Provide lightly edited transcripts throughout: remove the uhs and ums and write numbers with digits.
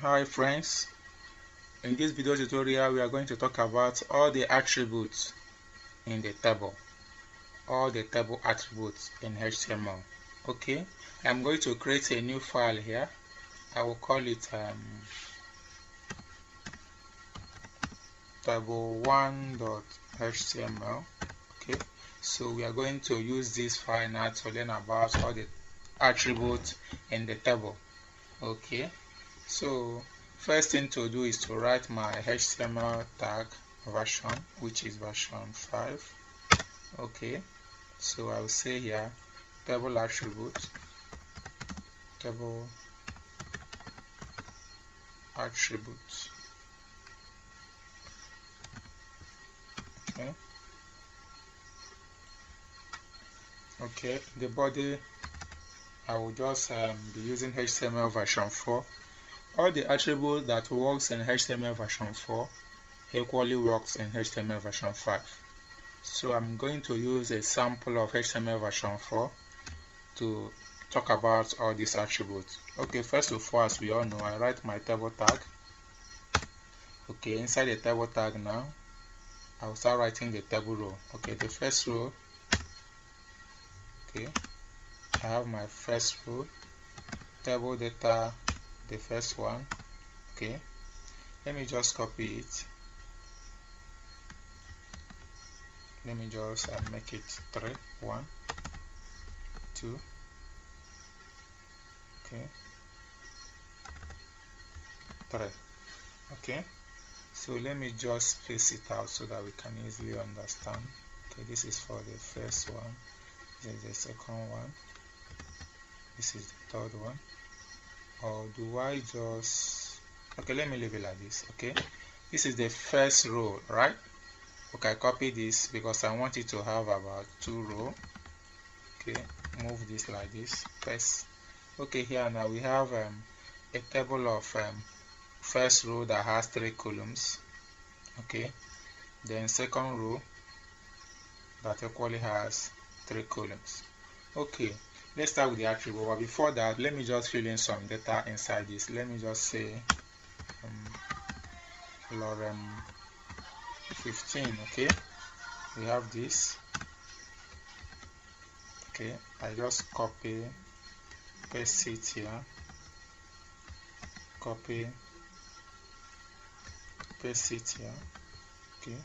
Hi friends, in this video tutorial we are going to talk about all the attributes in the table, all the table attributes in HTML. Okay, I'm going to create a new file here. I will call it table1.html. Okay, so we are going to use this file now to learn about all the attributes in the table. Okay, so first thing to do is to write my HTML tag version, which is version 5. Okay, so I will say here table attribute, table attributes. Okay, the body I will just be using HTML version 4. All the attributes that works in HTML version 4 equally works in HTML version 5. So I'm going to use a sample of HTML version 4 to talk about all these attributes. Okay, first of all, as we all know, I write my table tag. Okay, inside the table tag now, I will start writing the table row. Okay, the first row. Okay, I have my first row, table data, the first one. Okay, let me just copy it. Let me just make it 3, 1, 2. Okay, 3. Okay, so let me just space it out so that we can easily understand. Okay, this is for the first one, this is the second one, this is the third one. Or do I just, okay, let me leave it like this. Okay, this is the first row, right? Okay, I copy this because I want it to have about 2 rows. Okay, move this like this first. Okay, here now we have a table of first row that has 3 columns. Okay, then second row that equally has 3 columns. Okay, let's start with the attribute, but before that let me just fill in some data inside this. Let me just say lorem 15. Okay, we have this. Okay, I just copy, paste it here, copy, paste it here. Okay,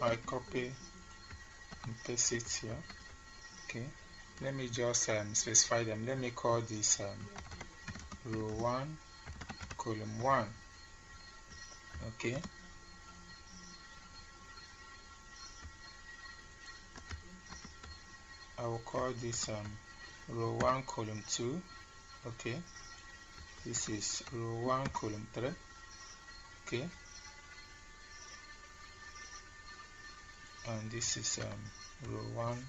I copy and paste it here. Okay, let me just specify them. Let me call this row 1 column 1. Okay, I will call this row 1 column 2. Okay, this is row 1 column 3. Okay, and this is row 1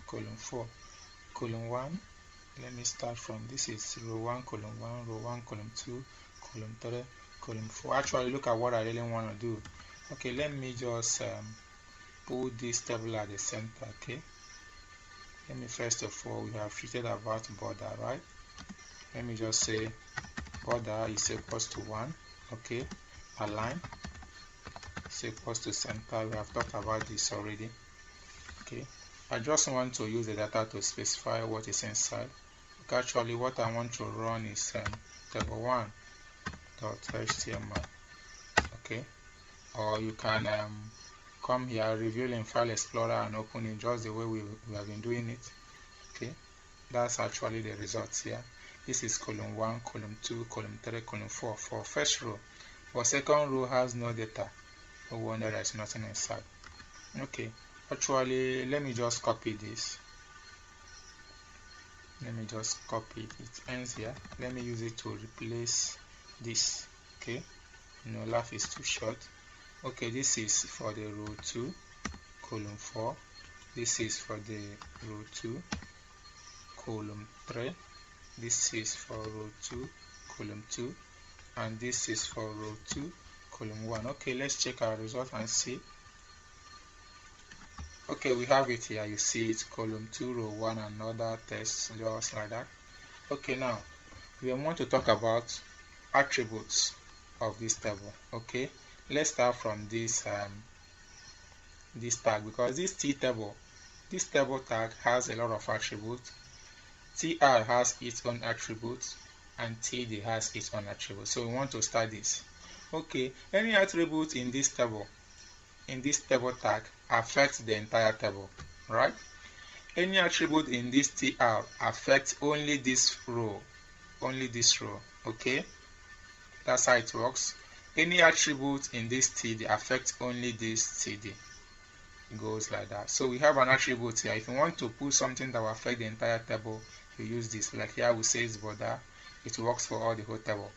column 4. Column 1, let me start from, this is row 1 column 1, row 1 column 2, column 3, column 4. Actually, look at what I really want to do. Okay, let me just put this table at the center. Okay, let me first of all, we have treated about border, right? Let me just say border is equals to 1. Okay, align is equals to center. We have talked about this already. Okay, I just want to use the data to specify what is inside. Okay, actually what I want to run is table1.html. okay, or you can come here, reveal in File Explorer and open it just the way we have been doing it. Okay, that's actually the results here. This is column 1, column 2, column 3, column 4 for first row, but second row has no data. No wonder there's nothing inside. Okay, actually let me just copy this. Let me just copy it. It ends here. Let me use it to replace this. Okay, no, life is too short. Okay, this is for the row 2 column 4. This is for the row 2 column 3. This is for row 2 column 2, and this is for row 2 column 1. Okay, let's check our result and see. Okay, we have it here. You see it, column 2, row 1, another text, just like that. Okay, now we want to talk about attributes of this table. Okay, let's start from this tag, because this table tag has a lot of attributes. TR has its own attributes and TD has its own attributes. So we want to start this. Okay, any attribute in this table tag affects the entire table, right? Any attribute in this TR affects only this row, okay? That's how it works. Any attribute in this TD affects only this TD. It goes like that. So we have an attribute here. If you want to put something that will affect the entire table, you use this. Like here we say it's border. It works for all the whole table.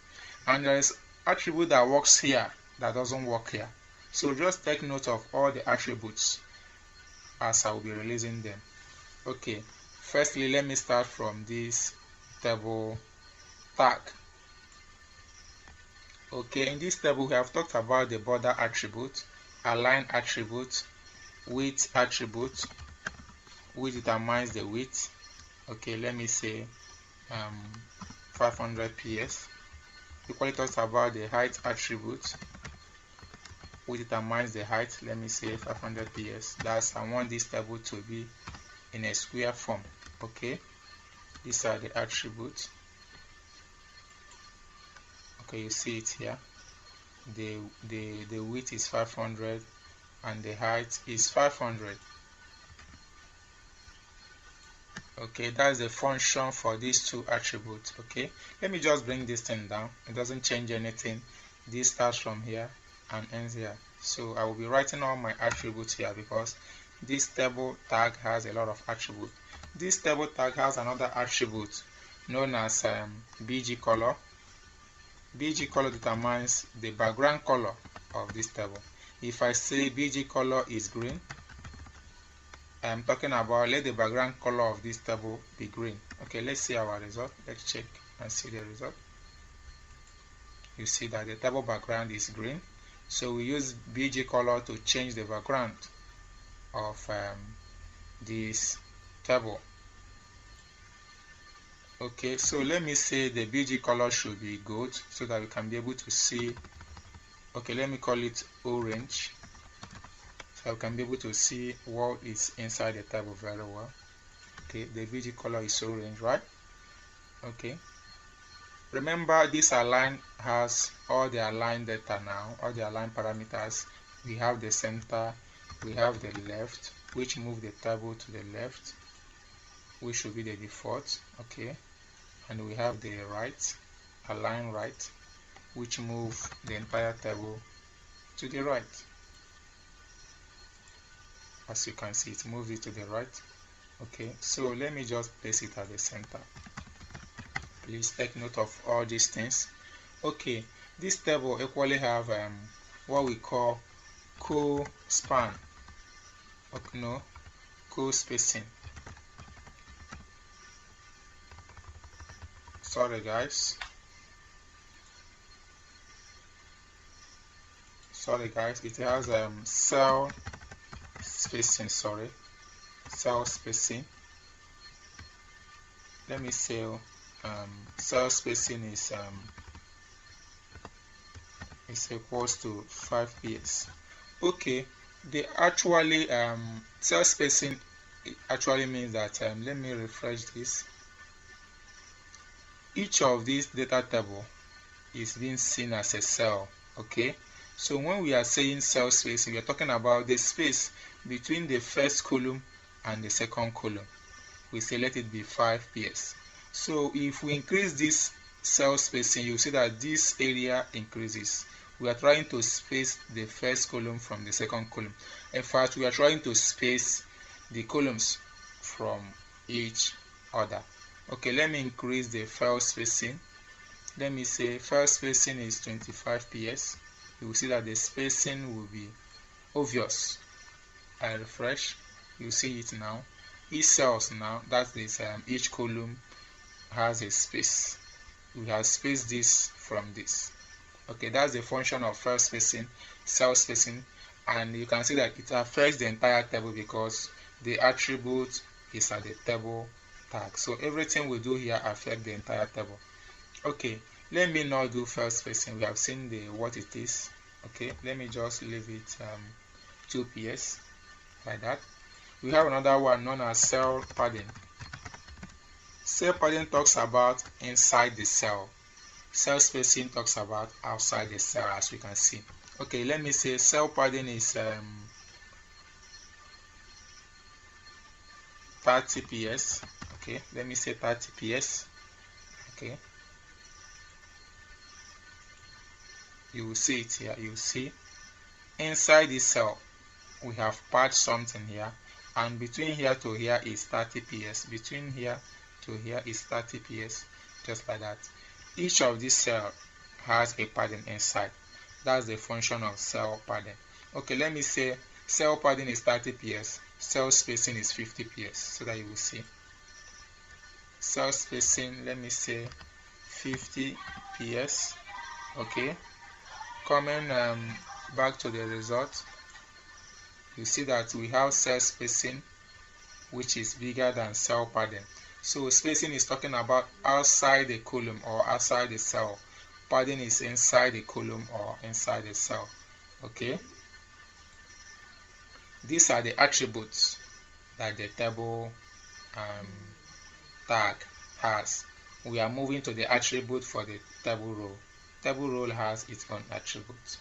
And there is attribute that works here that doesn't work here. So just take note of all the attributes as I will be releasing them. Okay, firstly, let me start from this table tag. Okay, in this table we have talked about the border attribute, align attribute, width attribute, which determines the width. Okay, let me say 500 ps. Equally talks about the height attribute, which determines the height. Let me say 500 ps. That's, I want this table to be in a square form. Okay, these are the attributes. Okay, you see it here. The width is 500 and the height is 500. Okay, that's the function for these two attributes. Okay, let me just bring this thing down. It doesn't change anything. This starts from here and ends here. So I will be writing all my attributes here because this table tag has a lot of attributes. This table tag has another attribute known as BG color. BG color determines the background color of this table. If I say BG color is green, I'm talking about let the background color of this table be green. Okay, let's see our result. Let's check and see the result. You see that the table background is green. So we use BG color to change the background of this table. Okay, so let me say the BG color should be gold so that we can be able to see. Okay, let me call it orange. So we can be able to see what is inside the table very well. Okay, the BG color is orange, right? Okay. Remember, this align has all the align data now, all the align parameters. We have the center, we have the left, which move the table to the left, which should be the default. Okay, and we have the right, align right, which move the entire table to the right. As you can see, it moves it to the right. Okay, so let me just place it at the center. Please take note of all these things. Okay, this table equally have what we call co-span. Okay, no, co-spacing. Sorry guys, it has cell spacing. Cell spacing. Let me say cell spacing is equals to 5 ps. Okay, they actually cell spacing actually means that let me refresh this. Each of these data table is being seen as a cell. Okay, so when we are saying cell spacing, we are talking about the space between the first column and the second column. We say let it be 5 ps. So if we increase this cell spacing, you see that this area increases. We are trying to space the first column from the second column. In fact, we are trying to space the columns from each other. Okay, let me increase the file spacing. Let me say file spacing is 25 ps. You will see that the spacing will be obvious. I refresh, you see it now. Each cells now, that is each column has a space. We have spaced this from this. Okay, that's the function of file spacing, cell spacing. and you can see that it affects the entire table because the attribute is at the table tag. So everything we do here affects the entire table. Okay, let me now do cell spacing. We have seen what it is. Okay, let me just leave it 2 ps like that. We have another one known as cell padding. Cell padding talks about inside the cell. Cell spacing talks about outside the cell, as we can see. Okay, let me say cell padding is 30 ps. Okay, let me say 30 ps. Okay, you will see it here. You will see inside this cell we have patched something here, and between here to here is 30 ps. Between here to here is 30 ps, just like that. Each of these cells has a padding inside. That's the function of cell padding. Okay, let me say cell padding is 30 ps, cell spacing is 50 ps, so that you will see. Cell spacing, let me say 50 ps. Okay, coming back to the result, you see that we have cell spacing which is bigger than cell padding. So spacing is talking about outside the column or outside the cell. Padding is inside the column or inside the cell. Okay, these are the attributes that the table tag has. We are moving to the attribute for the table row. Table row has its own attributes.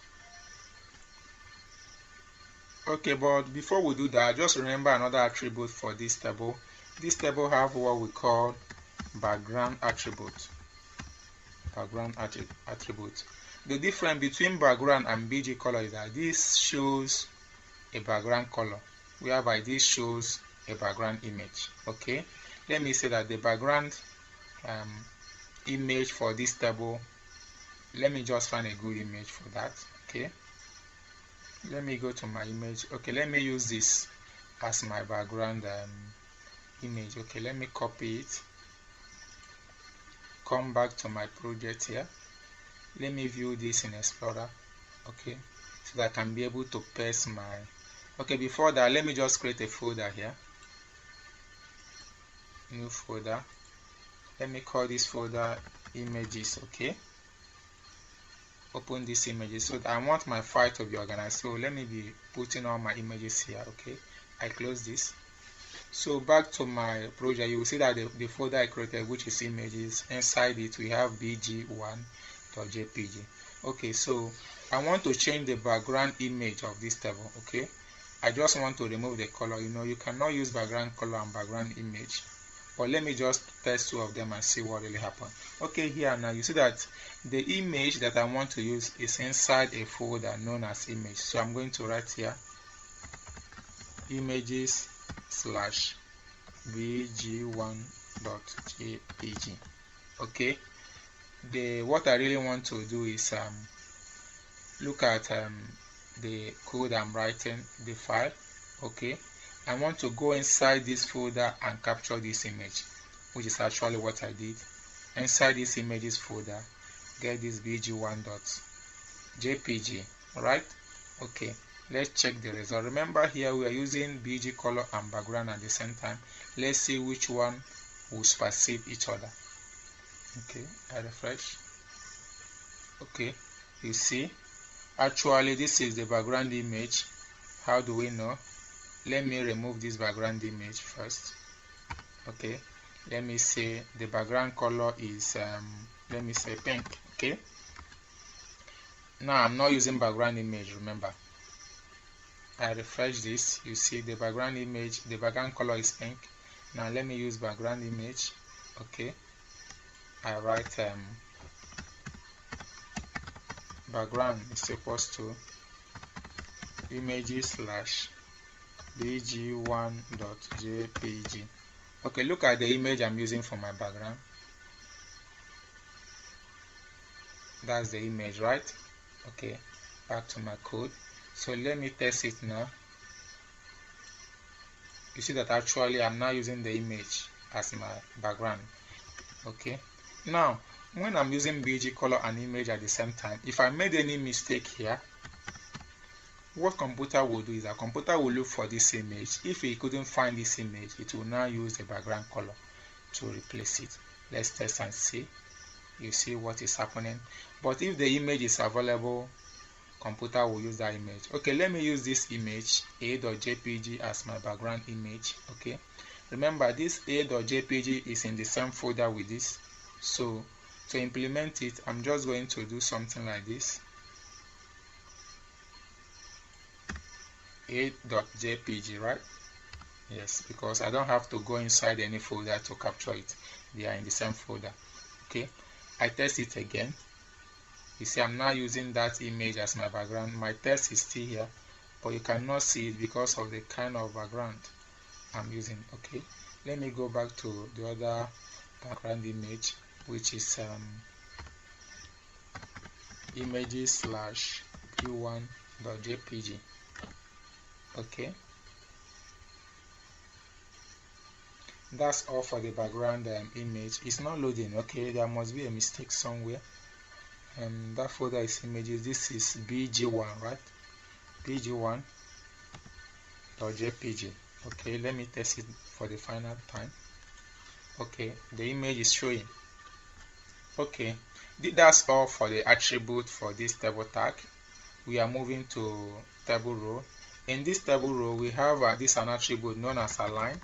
Okay, but before we do that, just remember another attribute for this table. This table have what we call background attribute. Background attribute. The difference between background and BG color is that this shows a background color, whereby this shows a background image. Okay, let me say that the background image for this table, let me just find a good image for that. Okay, let me go to my image. Okay, let me use this as my background image. Okay, let me copy it, come back to my project here. Let me view this in Explorer. Okay, so that I can be able to paste my. Okay, before that, let me just create a folder here. New folder. Let me call this folder images. Okay, open this images. So I want my file to be organized, so let me be putting all my images here. Okay, I close this. So back to my project, you will see that the folder I created, which is images, inside it we have bg1.jpg. okay, so I want to change the background image of this table. Okay, I just want to remove the color. You cannot use background color and background image, but let me just test two of them and see what really happened. Okay, here now you see that the image that I want to use is inside a folder known as image. So I'm going to write here images/bg1.jpg. okay, what I really want to do is look at the code I'm writing, the file. Okay, I want to go inside this folder and capture this image, which is actually what I did. Inside this images folder, get this bg1.jpg. right? Okay, let's check the result. Remember here we are using BG color and background at the same time. Let's see which one will supersede each other. Okay, I refresh. Okay, you see, actually this is the background image. How do we know? Let me remove this background image first. Okay, let me say the background color is let me say pink. Okay, now I'm not using background image, remember. I refresh this, you see the background image, the background color is pink. Now let me use background image. Okay, I write background is equals to images/bg1.jpg. okay, look at the image I'm using for my background. That's the image, right? Okay, back to my code. So let me test it now. You see that actually I'm now using the image as my background. Okay, now when I'm using BG color and image at the same time, if I made any mistake here, what computer will do is that computer will look for this image. If it couldn't find this image, it will now use the background color to replace it. Let's test and see. You see what is happening. But if the image is available, computer will use that image. Okay, let me use this image a.jpg as my background image. Okay, remember this a.jpg is in the same folder with this. So to implement it, I'm just going to do something like this. A.jpg, right? Yes, because I don't have to go inside any folder to capture it. They are in the same folder. Okay, I test it again. You see, I'm now using that image as my background. My text is still here, but you cannot see it because of the kind of background I'm using. Okay, let me go back to the other background image, which is images/p1.jpg. Okay, that's all for the background image. It's not loading. Okay, there must be a mistake somewhere. That folder is images. This is bg1, right? bg1.jpg. Okay, let me test it for the final time. Okay, the image is showing. Okay, that's all for the attribute for this table tag. We are moving to table row. In this table row, we have this an attribute known as align.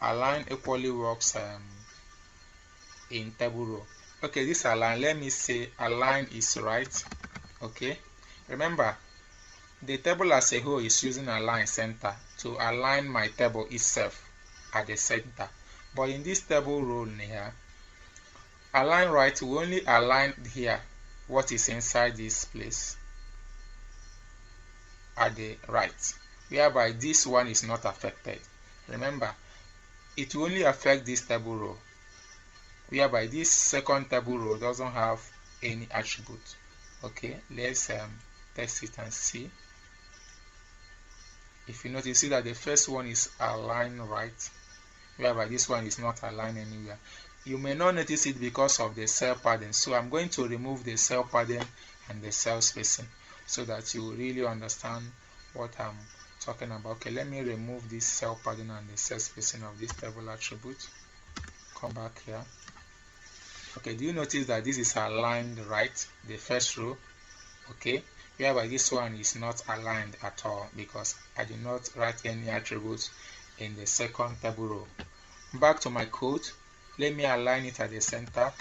Align equally works in table row. Okay, this align, let me say align is right. Okay, remember the table as a whole is using align center to align my table itself at the center. But in this table row here, align right will only align here what is inside this place at the right, whereby this one is not affected. Remember, it will only affect this table row, whereby this second table row doesn't have any attribute. Okay, let's test it and see. If you notice, see that the first one is aligned right, whereby this one is not aligned anywhere. You may not notice it because of the cell padding, so I'm going to remove the cell padding and the cell spacing so that you really understand what I'm talking about. Okay, let me remove this cell padding and the cell spacing of this table attribute. Come back here. Okay, do you notice that this is aligned right, the first row? Okay, whereby this one is not aligned at all because I did not write any attributes in the second table row. Back to my code. Let me align it at the center.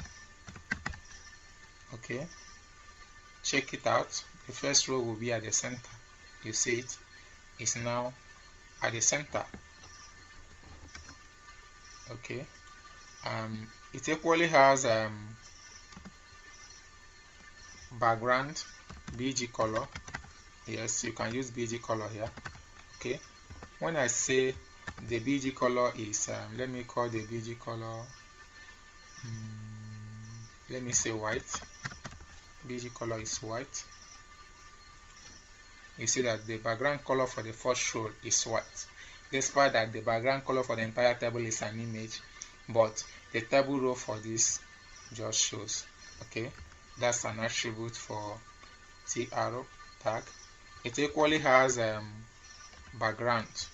Okay, check it out. The first row will be at the center. You see it is now at the center. Okay, it equally has background bg color. Yes, you can use bg color here. Okay, when I say the bg color is let me call the bg color let me say white. Bg color is white. You see that the background color for the first row is white, despite that the background color for the entire table is an image, but the table row for this just shows. Okay, that's an attribute for tr tag. It equally has background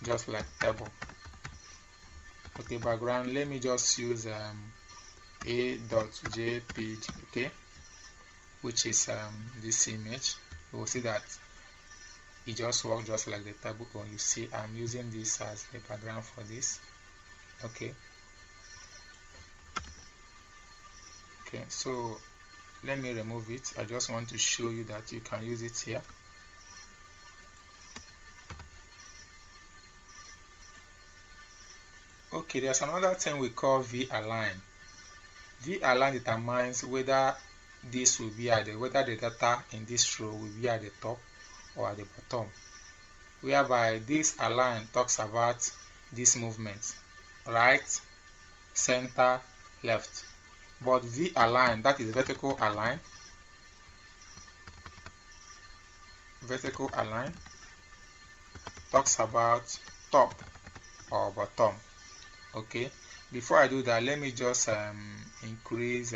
just like table. Okay, background, let me just use a.jpg, okay, which is this image. You will see that it just works just like the table. When you see, I'm using this as the background for this. Okay, so let me remove it. I just want to show you that you can use it here. Okay, there's another thing we call v-align. V-align determines whether this will be at whether the data in this row will be at the top or at the bottom, whereby this align talks about this movement, right, center, left. But v-align, that is vertical align, talks about top or bottom. Okay, before I do that, let me just increase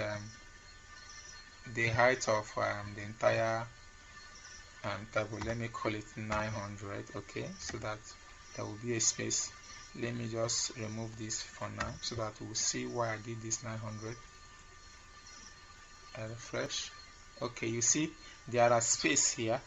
the height of the entire table. Let me call it 900. Okay, so that there will be a space. Let me just remove this for now so that we'll see why I did this 900. I refresh. Okay, you see there are space here,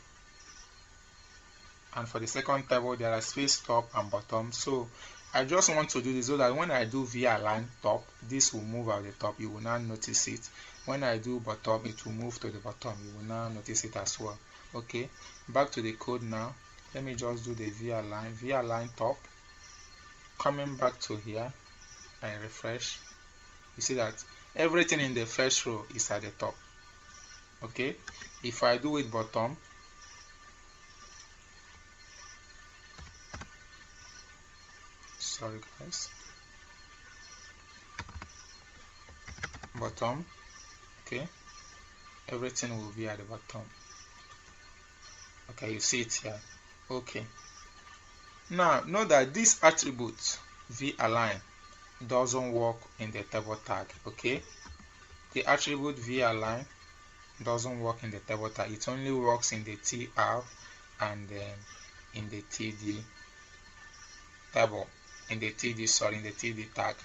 and for the second table there are space top and bottom. So I just want to do this so that when I do v-align top, this will move at the top. You will not notice it. When I do bottom, it will move to the bottom. You will not notice it as well. Okay, back to the code now. Let me just do the v-align top. Coming back to here, I refresh. You see that everything in the first row is at the top. Okay, if I do it bottom, sorry guys, bottom, okay, everything will be at the bottom. Okay, you see it here. Okay, now know that this attribute v-align doesn't work in the table tag. Okay, the attribute v-align doesn't work in the table tag. It only works in the tr and in the td table, in the td tag.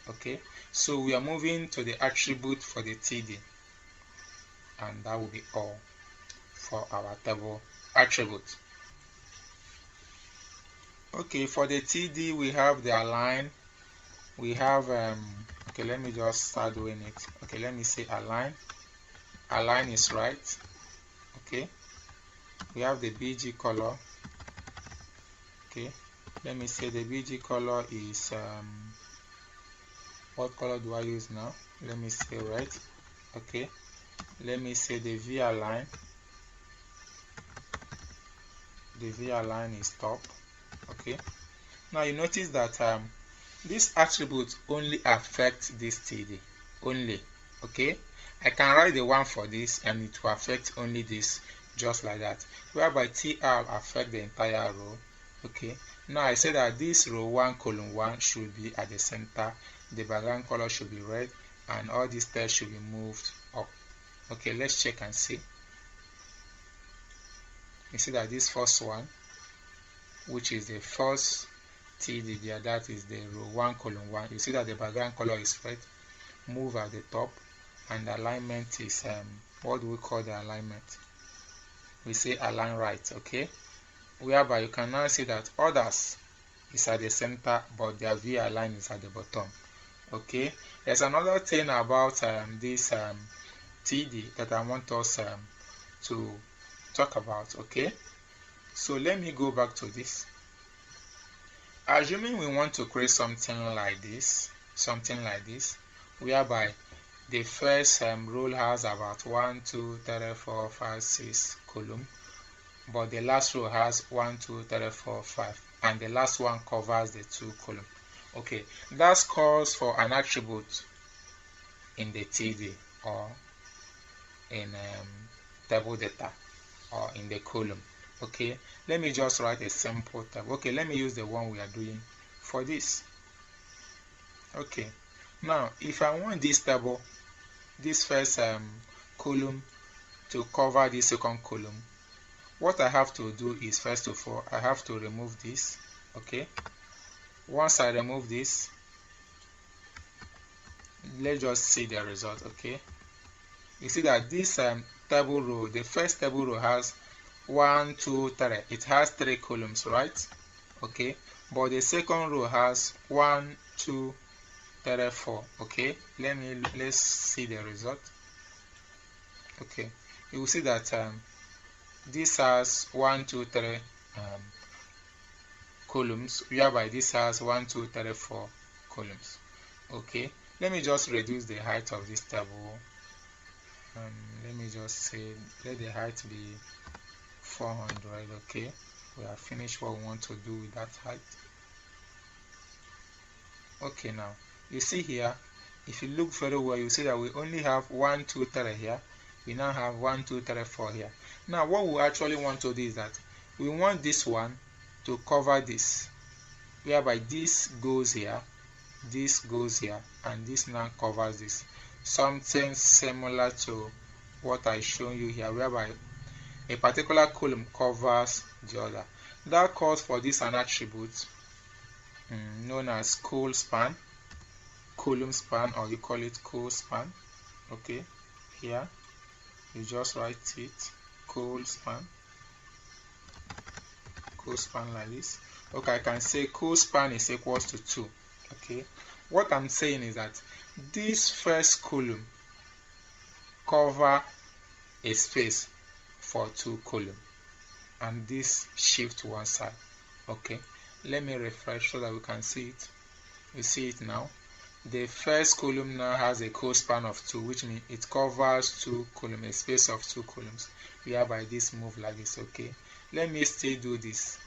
Okay, so we are moving to the attribute for the td, and that will be all for our table attribute. Okay, for the td we have the align. We have okay, let me just start doing it. Okay, let me say align is right. Okay, we have the bg color. Okay, let me say the bg color is what color do I use now? Let me say red. Okay, let me say the v-align. The v-align is top. Okay, now you notice that this attribute only affects this td only. Okay, I can write the one for this and it will affect only this, just like that, whereby tr affect the entire row. Okay, now I say that this row 1 column 1 should be at the center, the background color should be red, and all these text should be moved up. Okay, let's check and see. You see that this first one, which is the first td there, that is the row 1 column 1, you see that the background color is red, move at the top, and the alignment is what do we call the alignment? We say align right. Okay, whereby you can now see that others is at the center but their v-align is at the bottom. Okay, there's another thing about this td that I want us to talk about. Okay, so let me go back to this. Assuming we want to create something like this, whereby the first row has about 1 2 3 4 5 6 column, but the last row has 1 2 3 4 5, and the last one covers the 2 column. Okay, that calls for an attribute in the td or in table data or in the column. Okay, let me just write a simple table. Okay, let me use the one we are doing for this. Okay, now if I want this table, this first column to cover this second column, what I have to do is, first of all, I have to remove this. Okay, once I remove this, let's just see the result. Okay, you see that this table row, the first table row has 1 2 3, it has 3 columns, right? Okay, but the second row has 1 2 3 4. Okay, let's see the result. Okay, you will see that this has 1 2 3 columns, whereby this has 1 2 3 4 columns. Okay, let me just reduce the height of this table. Let me just say, let the height be 400. Okay, we have finished what we want to do with that height. Okay, now you see here, if you look very well, you see that we only have 1 2 3 here. We now have 1 2 3 4 here. Now what we actually want to do is that we want this one to cover this, whereby this goes here, this goes here, and this now covers this. Something similar to what I show you here, whereby a particular column covers the other. That calls for this an attribute known as column span, or you call it col span. Okay, here you just write it col span like this. Okay, I can say col span is equals to 2. Okay, what I'm saying is that this first column cover a space for 2 columns, and this shift to one side. Okay, let me refresh so that we can see it. You see it now. The first column now has a cospan of 2, which means it covers 2 columns, a space of 2 columns, whereby this move like this. Okay, let me still do this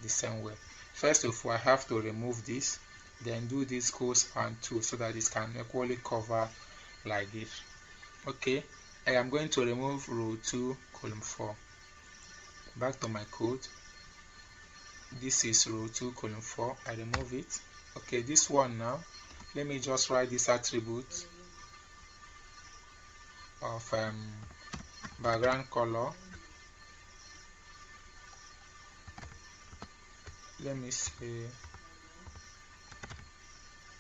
the same way. First of all, I have to remove this, then do this cospan 2 so that it can equally cover like this. Okay, I am going to remove row 2 column 4. Back to my code. This is row 2 column 4. I remove it. Okay, this one now, let me just write this attribute of background color. Let me say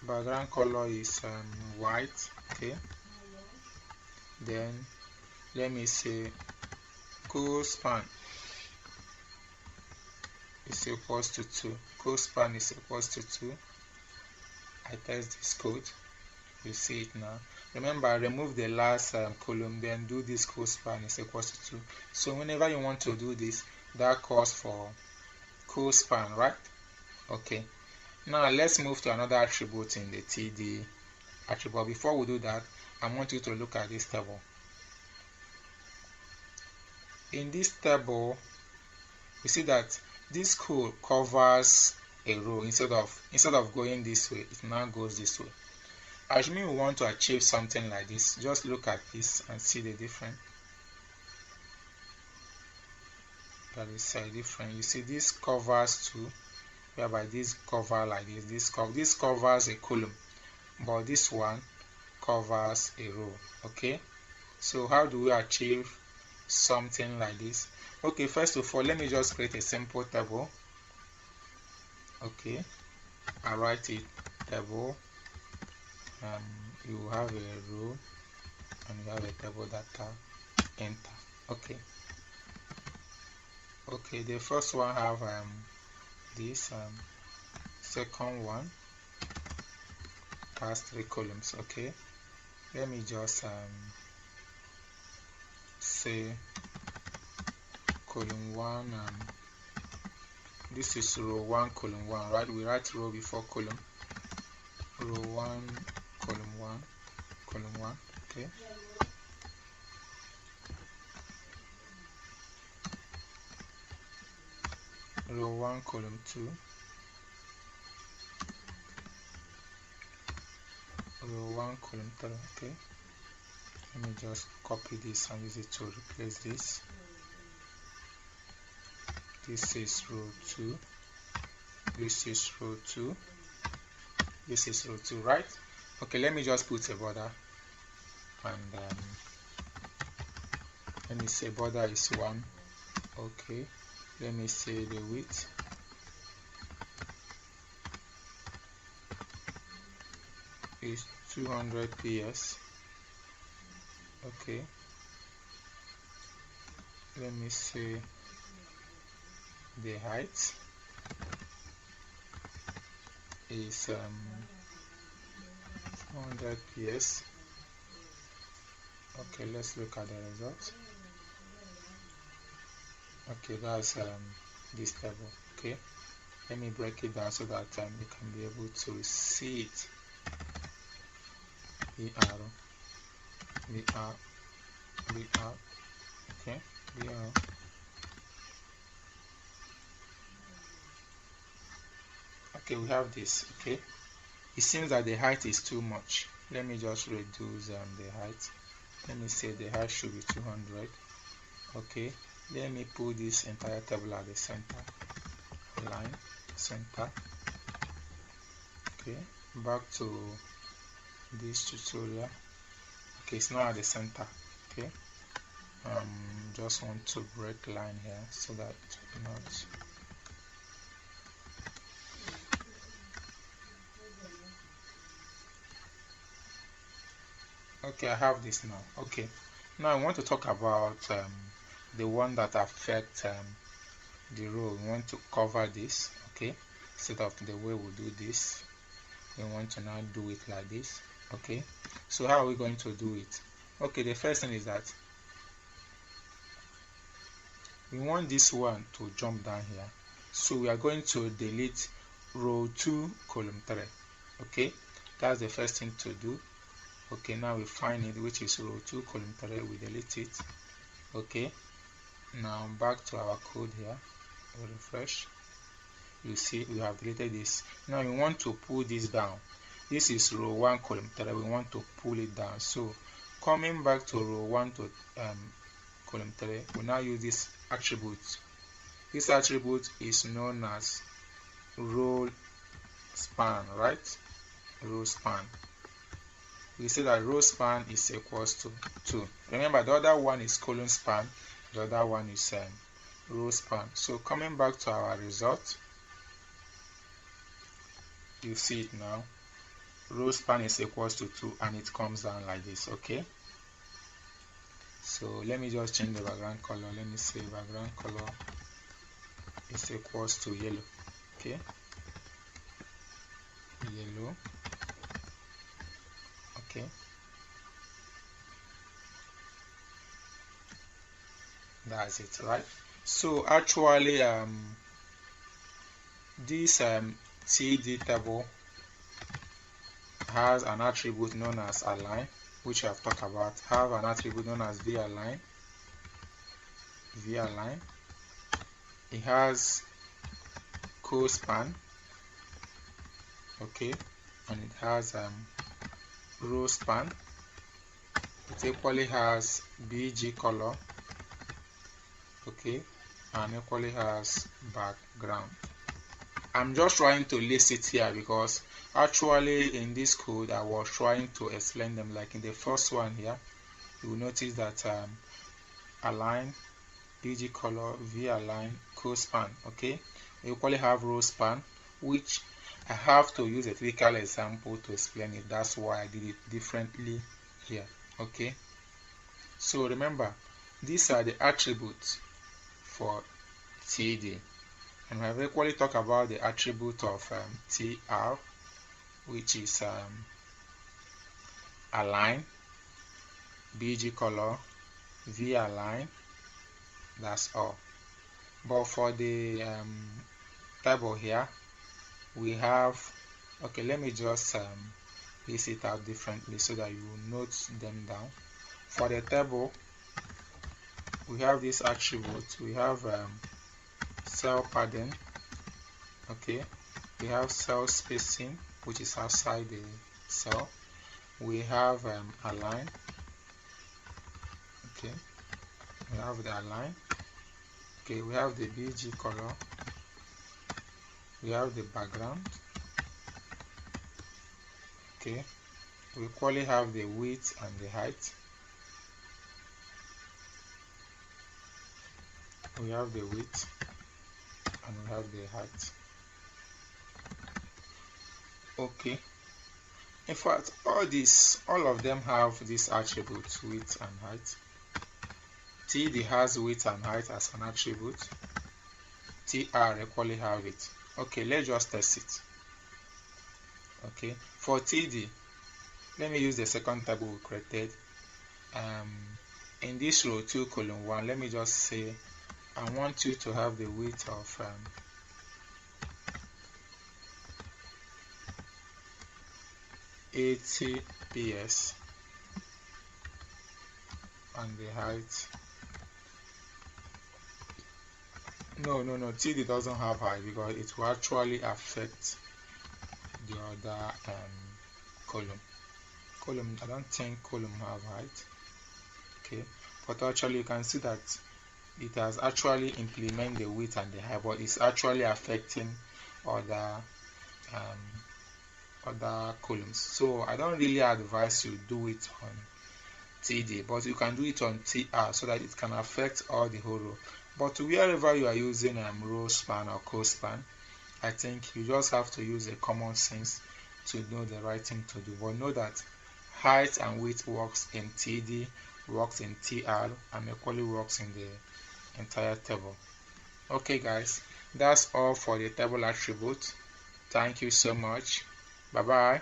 background color is white. Okay, then let me say cospan is equals to 2. Cospan is equals to 2. I test this code. You see it now. Remember, I remove the last column, then do this cospan is equals to 2. So whenever you want to do this, that calls for cospan, right? Okay. Now let's move to another attribute in the TD attribute. Before we do that, I want you to look at this table. In this table, you see that this code covers a row. Instead of going this way, it now goes this way. Assuming we want to achieve something like this, just look at this and see the difference. That is different. You see this covers 2, whereby this cover like this. This covers a column, but this one covers a row. Okay, so how do we achieve something like this? Okay, first of all, let me just create a simple table. Okay, I write it table. You have a row and you have a table data. Enter. Okay, the first one have this second one has 3 columns. Okay, let me just say column 1. This is row 1 column 1, right? We write row before column. Row 1 column 1. Okay, row 1 column 2, row 1 column 3. Okay, let me just copy this and use it to replace this. This is row 2, this is row 2, this is row 2, right? Okay, let me just put a border, and let me say border is 1. Okay, let me say the width is 200 ps. Okay, let me say the height is 100 ps. Okay, let's look at the result. Okay, that's this table. Okay, let me break it down so that you can be able to see it. BR, okay, BR. Okay, we have this. Okay, it seems that the height is too much. Let me just reduce the height. Let me say the height should be 200. Okay, let me put this entire table at the center line, center. Okay, back to this tutorial. Okay, it's now at the center. Okay, Just want to break line here so that not. Okay, I have this now. Okay, now I want to talk about the one that affect the row. We want to cover this. Okay, instead of the way we do this, we want to now do it like this. Okay, so how are we going to do it? Okay, the first thing is that we want this one to jump down here, so we are going to delete row 2 column 3. Okay, that's the first thing to do. Okay, now we find it, which is row 2 column 3, we delete it. Okay, now back to our code here, we refresh. You see we have deleted this. Now we want to pull this down. This is row 1 column 3, we want to pull it down. So coming back to row 1 to column 3, we now use this attribute. This attribute is known as row span, right? Row span. We say that row span is equals to 2. Remember, the other one is column span, the other one is row span. So coming back to our result, you see it now. Row span is equals to 2 and it comes down like this. Okay, so let me just change the background color. Let me say background color is equals to yellow. Okay, yellow. Okay, that's it, right? So actually this TD table has an attribute known as align, which I have talked about. Have an attribute known as v-align. It has co-span. Okay, and it has row span. It equally has bg color. Okay, and equally has background. I'm just trying to list it here because actually in this code I was trying to explain them. Like in the first one here, you will notice that align, bg color, v-align, co-span. Okay, we equally have row span, which I have to use a typical example to explain it. That's why I did it differently here. Okay, so remember, these are the attributes for TD. And we have equally talked about the attribute of TR, which is align, bg color, v-align. That's all. But for the table here, we have, okay, let me just list it out differently so that you note them down. For the table, we have this attribute. We have cell padding. Okay, we have cell spacing, which is outside the cell. We have align. Okay, we have the align. Okay, we have the bg color. We have the background. Okay, we equally have the width and the height. We have the width and we have the height. Okay, in fact all of them have these attributes, width and height. TD has width and height as an attribute. TR equally have it. Okay, let's just test it. Okay, for TD, let me use the second table we created. In this row 2 column 1, let me just say I want you to have the width of 80 ps and the height, no, TD doesn't have height because it will actually affect the other column. I don't think column have height. Okay, but actually you can see that it has actually implemented the width and the height, but it's actually affecting other columns. So I don't really advise you do it TD, but you can do it on TR so that it can affect all the whole row. But wherever you are using row span or co-span, I think you just have to use a common sense to know the right thing to do. But know that height and width works in TD, works in TR, and equally works in the entire table. Okay guys, that's all for the table attribute. Thank you so much. Bye bye.